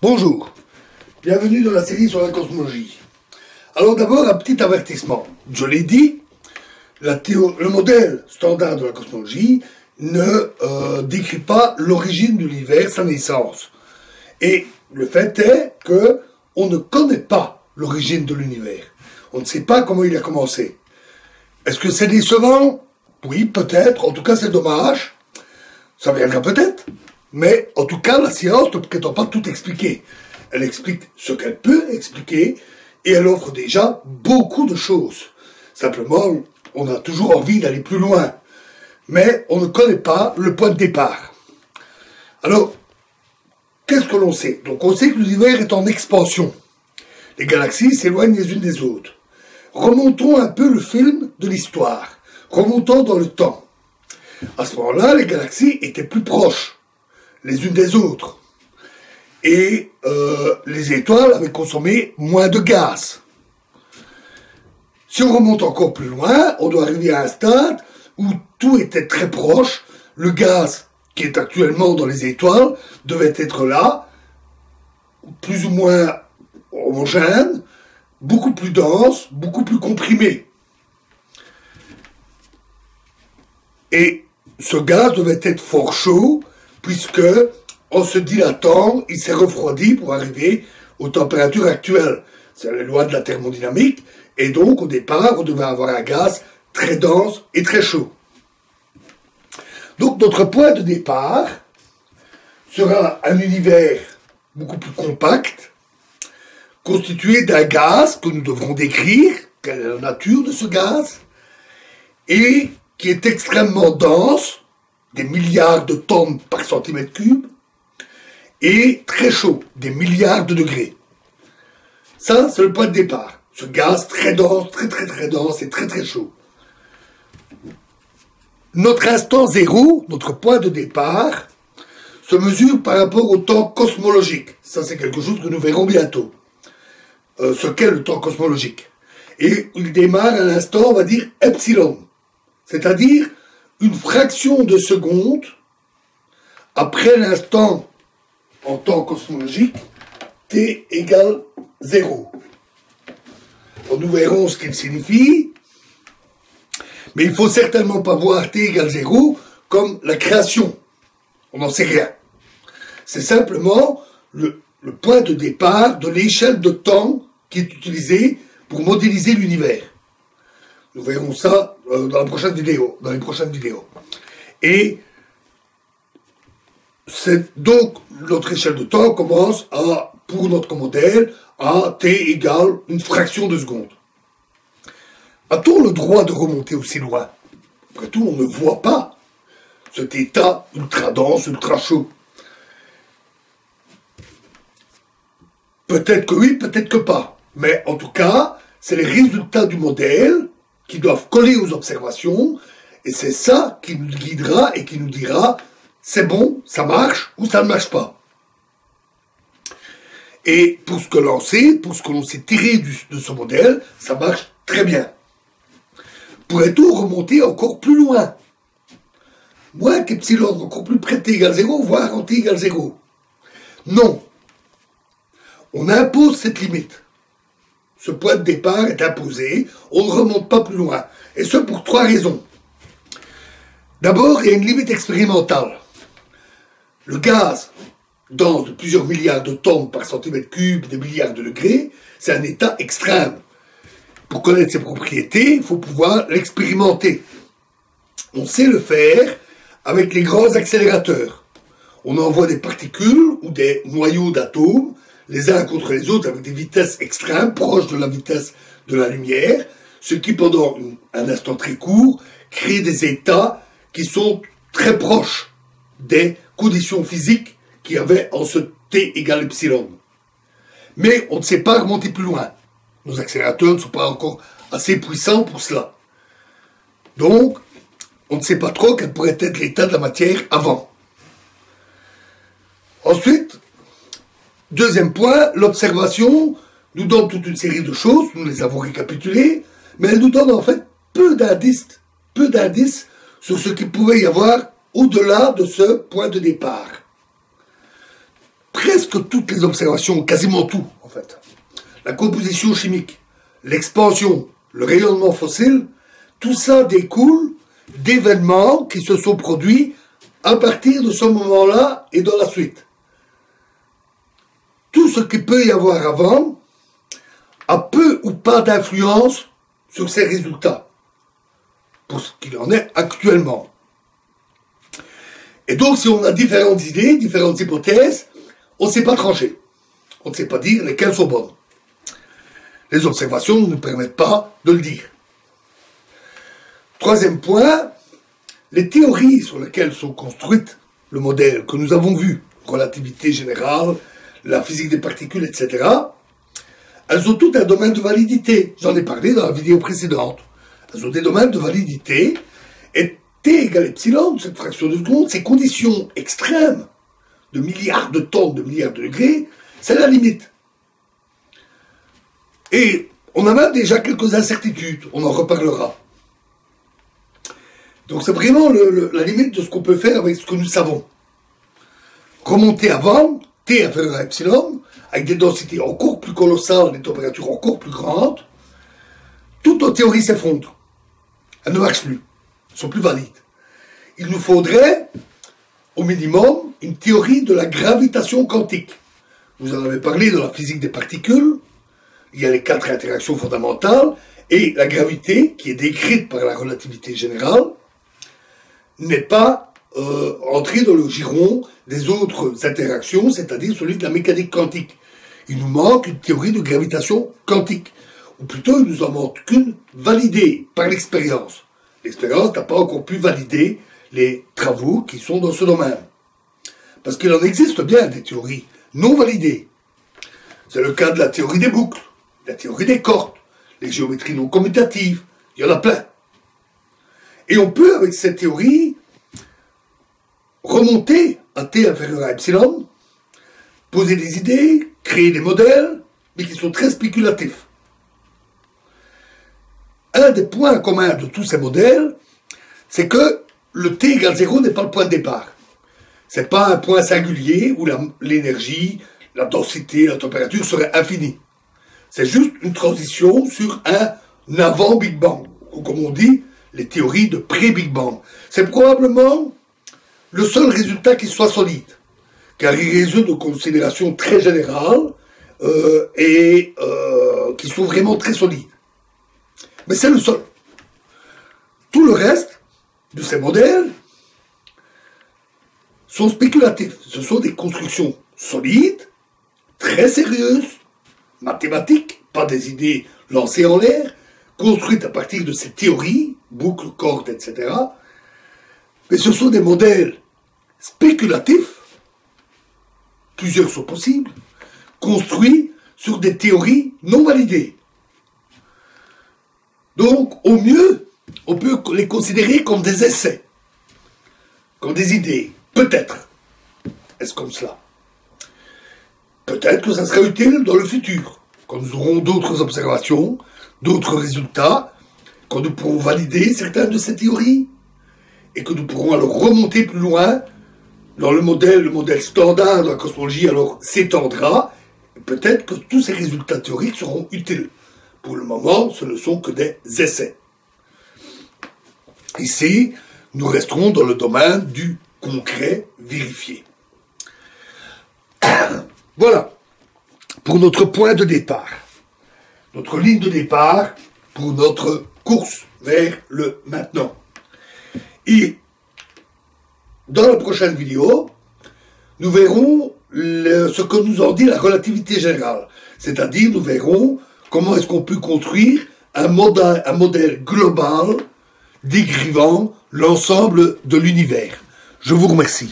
Bonjour, bienvenue dans la série sur la cosmologie. Alors d'abord un petit avertissement. Je l'ai dit, le modèle standard de la cosmologie ne décrit pas l'origine de l'univers, sa naissance. Et le fait est que on ne connaît pas l'origine de l'univers. On ne sait pas comment il a commencé. Est-ce que c'est décevant? Oui, peut-être. En tout cas, c'est dommage. Ça viendra peut-être. Mais en tout cas, la science ne prétend pas tout expliquer. Elle explique ce qu'elle peut expliquer et elle offre déjà beaucoup de choses. Simplement, on a toujours envie d'aller plus loin. Mais on ne connaît pas le point de départ. Alors, qu'est-ce que l'on sait? Donc on sait que l'univers est en expansion. Les galaxies s'éloignent les unes des autres. Remontons un peu le film de l'histoire. Remontons dans le temps. À ce moment-là, les galaxies étaient plus proches les unes des autres. Et les étoiles avaient consommé moins de gaz. Si on remonte encore plus loin, on doit arriver à un stade où tout était très proche. Le gaz qui est actuellement dans les étoiles devait être là, plus ou moins homogène, beaucoup plus dense, beaucoup plus comprimé. Et ce gaz devait être fort chaud, puisque, en se dilatant, il s'est refroidi pour arriver aux températures actuelles. C'est la loi de la thermodynamique, et donc, au départ, on devait avoir un gaz très dense et très chaud. Donc, notre point de départ sera un univers beaucoup plus compact, constitué d'un gaz que nous devrons décrire, quelle est la nature de ce gaz, et qui est extrêmement dense, des milliards de tonnes par centimètre cube, et très chaud, des milliards de degrés. Ça, c'est le point de départ. Ce gaz très dense, très dense et très chaud. Notre instant zéro, notre point de départ, se mesure par rapport au temps cosmologique. Ça, c'est quelque chose que nous verrons bientôt. Ce qu'est le temps cosmologique. Et il démarre à l'instant, on va dire, epsilon. C'est-à-dire une fraction de seconde après l'instant en temps cosmologique, t égale 0. Alors, nous verrons ce qu'il signifie, mais il ne faut certainement pas voir t égale 0 comme la création. On n'en sait rien. C'est simplement le point de départ de l'échelle de temps qui est utilisée pour modéliser l'univers. Nous verrons ça dans les prochaines vidéos. Et c'est donc notre échelle de temps commence à, pour notre modèle, à t égale une fraction de seconde. A-t-on le droit de remonter aussi loin? Après tout, on ne voit pas cet état ultra dense, ultra chaud. Peut-être que oui, peut-être que pas. Mais en tout cas, c'est les résultats du modèle qui doivent coller aux observations, et c'est ça qui nous guidera et qui nous dira c'est bon, ça marche ou ça ne marche pas. Et pour ce que l'on sait, pour ce que l'on s'est tiré de ce modèle, ça marche très bien. Pourrait-on remonter encore plus loin? Moins qu'epsilon, encore plus près de t égale 0, voire en t égale 0. Non. On impose cette limite. Ce point de départ est imposé, on ne remonte pas plus loin. Et ce pour 3 raisons. D'abord, il y a une limite expérimentale. Le gaz, dense de plusieurs milliards de tonnes par centimètre cube, des milliards de degrés, c'est un état extrême. Pour connaître ses propriétés, il faut pouvoir l'expérimenter. On sait le faire avec les grands accélérateurs. On envoie des particules ou des noyaux d'atomes les uns contre les autres avec des vitesses extrêmes, proches de la vitesse de la lumière, ce qui, pendant un instant très court, crée des états qui sont très proches des conditions physiques qu'il y avait en ce t égale epsilon. Mais on ne sait pas remonter plus loin. Nos accélérateurs ne sont pas encore assez puissants pour cela. Donc, on ne sait pas trop quel pourrait être l'état de la matière avant. Ensuite, deuxième point, l'observation nous donne toute une série de choses, nous les avons récapitulées, mais elle nous donne en fait peu d'indices sur ce qu'il pouvait y avoir au-delà de ce point de départ. presque toutes les observations, quasiment tout en fait, la composition chimique, l'expansion, le rayonnement fossile, tout ça découle d'événements qui se sont produits à partir de ce moment-là et dans la suite. Tout ce qu'il peut y avoir avant a peu ou pas d'influence sur ces résultats, pour ce qu'il en est actuellement. Et donc, si on a différentes idées, différentes hypothèses, on ne sait pas trancher. On ne sait pas dire lesquelles sont bonnes. Les observations ne nous permettent pas de le dire. Troisième point, les théories sur lesquelles sont construites le modèle que nous avons vu, relativité générale, la physique des particules, etc., elles ont toutes un domaine de validité. J'en ai parlé dans la vidéo précédente. Elles ont des domaines de validité, et T égale epsilon, cette fraction de seconde, ces conditions extrêmes de milliards de tonnes, de milliards de degrés, c'est la limite. Et on a même déjà quelques incertitudes, on en reparlera. Donc c'est vraiment la limite de ce qu'on peut faire avec ce que nous savons. Remonter avant, T inférieur à epsilon, avec des densités encore plus colossales, des températures encore plus grandes, toutes nos théories s'effondrent. Elles ne marchent plus. Elles ne sont plus valides. Il nous faudrait, au minimum, une théorie de la gravitation quantique. Vous en avez parlé dans la physique des particules. Il y a les 4 interactions fondamentales, et la gravité, qui est décrite par la relativité générale, n'est pas entrée dans le giron des autres interactions, c'est-à-dire celui de la mécanique quantique. Il nous manque une théorie de gravitation quantique. Ou plutôt, il nous en manque qu'une validée par l'expérience. L'expérience n'a pas encore pu valider les travaux qui sont dans ce domaine. Parce qu'il en existe bien des théories non validées. C'est le cas de la théorie des boucles, la théorie des cordes, les géométries non commutatives, il y en a plein. Et on peut, avec cette théorie, remonter à T inférieur à epsilon, poser des idées, créer des modèles, mais qui sont très spéculatifs. Un des points communs de tous ces modèles, c'est que le T égale 0 n'est pas le point de départ. Ce n'est pas un point singulier où l'énergie, la densité, la température seraient infinies. C'est juste une transition sur un avant Big Bang, ou comme on dit, les théories de pré-Big Bang. C'est probablement le seul résultat qui soit solide, car il résulte de considérations très générales et qui sont vraiment très solides. Mais c'est le seul. Tout le reste de ces modèles sont spéculatifs. Ce sont des constructions solides, très sérieuses, mathématiques, pas des idées lancées en l'air, construites à partir de ces théories, boucles, cordes, etc. Mais ce sont des modèles spéculatifs, plusieurs sont possibles, construits sur des théories non validées. Donc, au mieux, on peut les considérer comme des essais, comme des idées. Peut-être. Est-ce comme cela? Peut-être que ça sera utile dans le futur, quand nous aurons d'autres observations, d'autres résultats, quand nous pourrons valider certaines de ces théories, et que nous pourrons alors remonter plus loin dans le modèle standard de la cosmologie alors s'étendra, et peut-être que tous ces résultats théoriques seront utiles. Pour le moment, ce ne sont que des essais. Ici, nous resterons dans le domaine du concret vérifié. Voilà, pour notre point de départ, notre ligne de départ pour notre course vers le maintenant. Et dans la prochaine vidéo, nous verrons ce que nous en dit la relativité générale. C'est-à-dire, nous verrons comment est-ce qu'on peut construire un modèle global décrivant l'ensemble de l'univers. Je vous remercie.